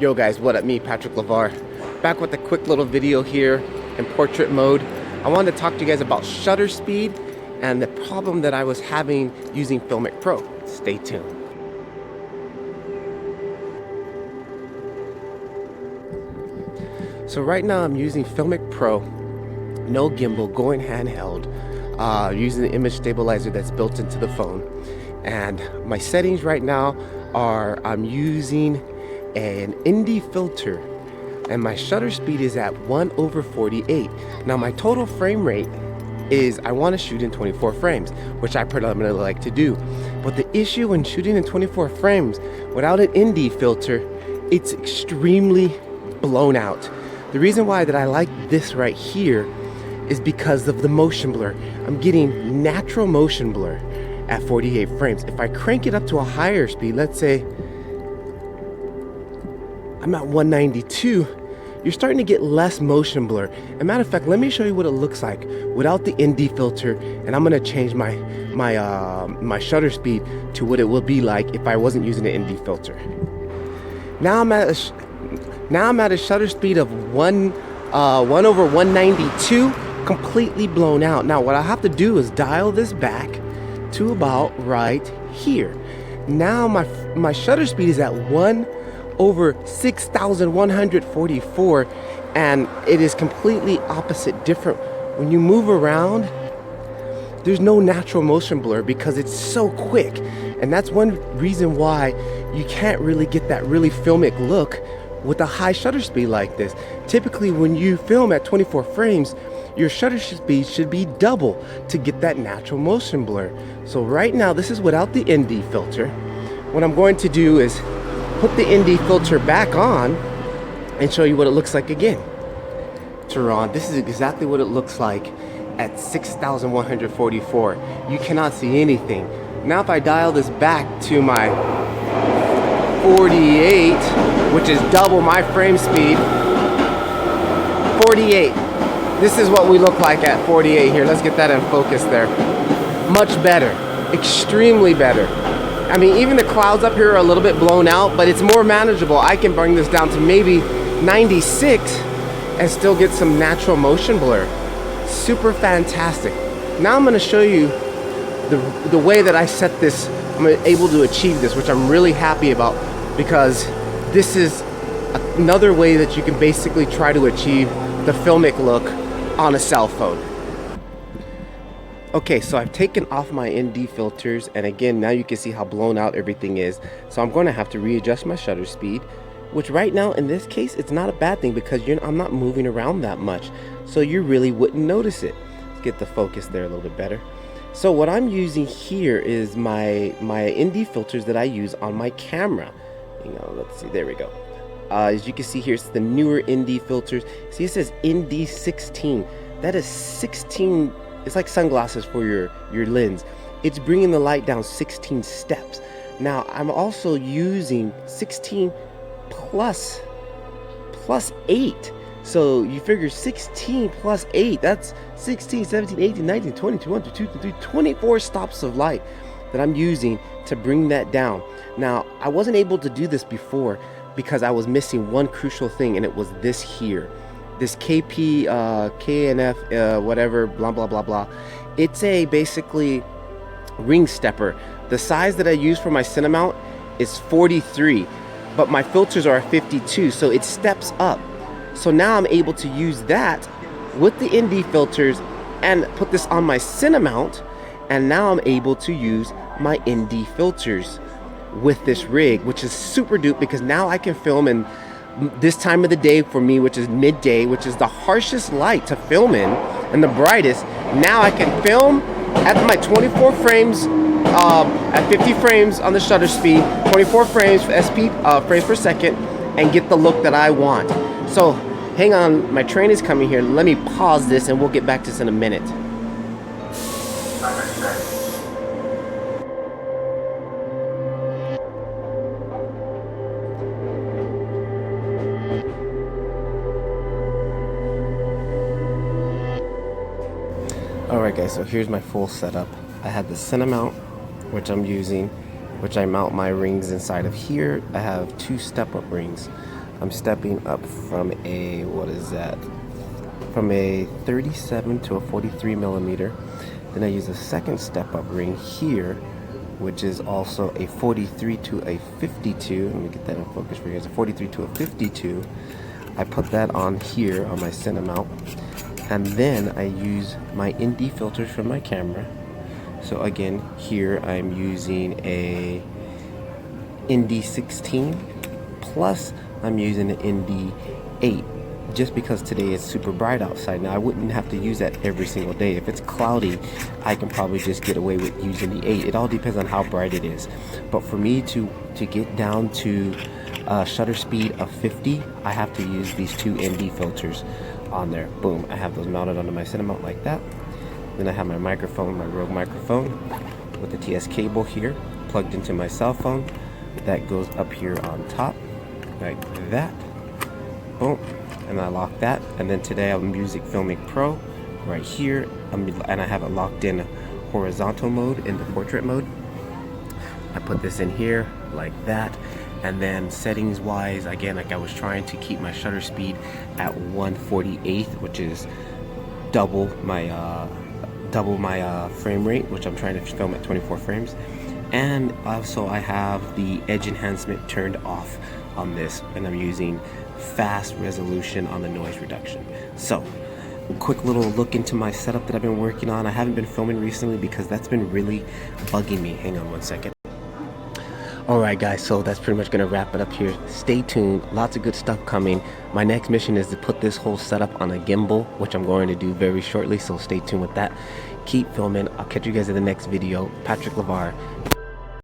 Yo guys, what up? Me, Patrick LeVar, back with a quick little video here in portrait mode. I wanted to talk to you guys about shutter speed and the problem that I was having using FiLMiC Pro. Stay tuned. So right now I'm using FiLMiC Pro, no gimbal, going handheld, using the image stabilizer that's built into the phone. And my settings right now are I'm using an ND filter and my shutter speed is at 1/48. Now my total frame rate is I want to shoot in 24 frames, which I predominantly like to do. But the issue when shooting in 24 frames without an ND filter, it's extremely blown out. The reason why that I like this right here is because of the motion blur. I'm getting natural motion blur at 48 frames. If I crank it up to a higher speed, let's say I'm at 192, you're starting to get less motion blur. As a matter of fact, let me show you what it looks like without the ND filter, and I'm gonna change my shutter speed to what it will be like if I wasn't using the ND filter. Now I'm at a shutter speed of 1/192, completely blown out. Now what I have to do is dial this back to about right here. Now my shutter speed is at 1/6144, and it is completely opposite, different. When you move around, there's no natural motion blur because it's so quick, and that's one reason why you can't really get that really filmic look with a high shutter speed like this. Typically when you film at 24 frames, your shutter speed should be double to get that natural motion blur. So right now, this is without the ND filter. What I'm going to do is put the ND filter back on and show you what it looks like again. Tehran, this is exactly what it looks like at 6144. You cannot see anything. Now if I dial this back to my 48, which is double my frame speed, 48. This is what we look like at 48 here. Let's get that in focus there. Much better, extremely better. I mean, even the clouds up here are a little bit blown out, but it's more manageable. I can bring this down to maybe 96 and still get some natural motion blur. Super fantastic. Now I'm gonna show you the way that I set this, I'm able to achieve this, which I'm really happy about, because this is another way that you can basically try to achieve the filmic look on a cell phone. Okay, so I've taken off my ND filters, and again, now you can see how blown out everything is. So I'm going to have to readjust my shutter speed, which right now in this case, it's not a bad thing because I'm not moving around that much, so you really wouldn't notice it. Let's get the focus there a little bit better. So what I'm using here is my ND filters that I use on my camera. You know, let's see, there we go. As you can see here, it's the Neewer ND filters. See, it says ND 16. That is 16. It's like sunglasses for your lens. It's bringing the light down 16 steps. Now I'm also using 16 plus 8. So you figure 16 plus 8, that's 16, 17, 18, 19, 20, 21, 22, 23, 24 stops of light that I'm using to bring that down. Now I wasn't able to do this before because I was missing one crucial thing, and it was this here. This KP, KNF, whatever, blah, blah, blah, blah. It's a basically ring stepper. The size that I use for my Cinemount is 43, but my filters are 52, so it steps up. So now I'm able to use that with the ND filters and put this on my Cinemount, and now I'm able to use my ND filters with this rig, which is super dupe because now I can film in this time of the day for me, which is midday, which is the harshest light to film in and the brightest. Now I can film at my 24 frames, at 50 frames on the shutter speed, 24 frames for SP frames per second, and get the look that I want. So hang on, my train is coming here. Let me pause this and we'll get back to this in a minute. Alright guys, so here's my full setup. I have the Cinemount, which I'm using, which I mount my rings inside of here. I have two step-up rings. I'm stepping up from a, what is that? From a 37 to a 43 millimeter. Then I use a second step up ring here, which is also a 43 to a 52. Let me get that in focus for you guys. A 43 to a 52. I put that on here on my center mount, and then I use my ND filters from my camera. So again, here I'm using a ND16 plus I'm using an ND8, just because today it's super bright outside. Now I wouldn't have to use that every single day. If it's cloudy, I can probably just get away with using the 8. It all depends on how bright it is. But for me to get down to shutter speed of 50, I have to use these two ND filters on there. Boom, I have those mounted onto my cinema mount like that. Then I have my microphone, my Rogue microphone with the TS cable here plugged into my cell phone. That goes up here on top like that. Boom, and I lock that. And then today I'm using FiLMiC Pro right here, and I have it locked in horizontal mode, in the portrait mode. I put this in here like that. And then settings wise, again, like I was trying to keep my shutter speed at 1/48, which is double my frame rate, which I'm trying to film at 24 frames. And also I have the edge enhancement turned off on this, and I'm using fast resolution on the noise reduction. So quick little look into my setup that I've been working on. I haven't been filming recently because that's been really bugging me. Hang on one second. Alright guys, so that's pretty much going to wrap it up here. Stay tuned, lots of good stuff coming. My next mission is to put this whole setup on a gimbal, which I'm going to do very shortly, so stay tuned with that. Keep filming. I'll catch you guys in the next video. Patrick LeVar,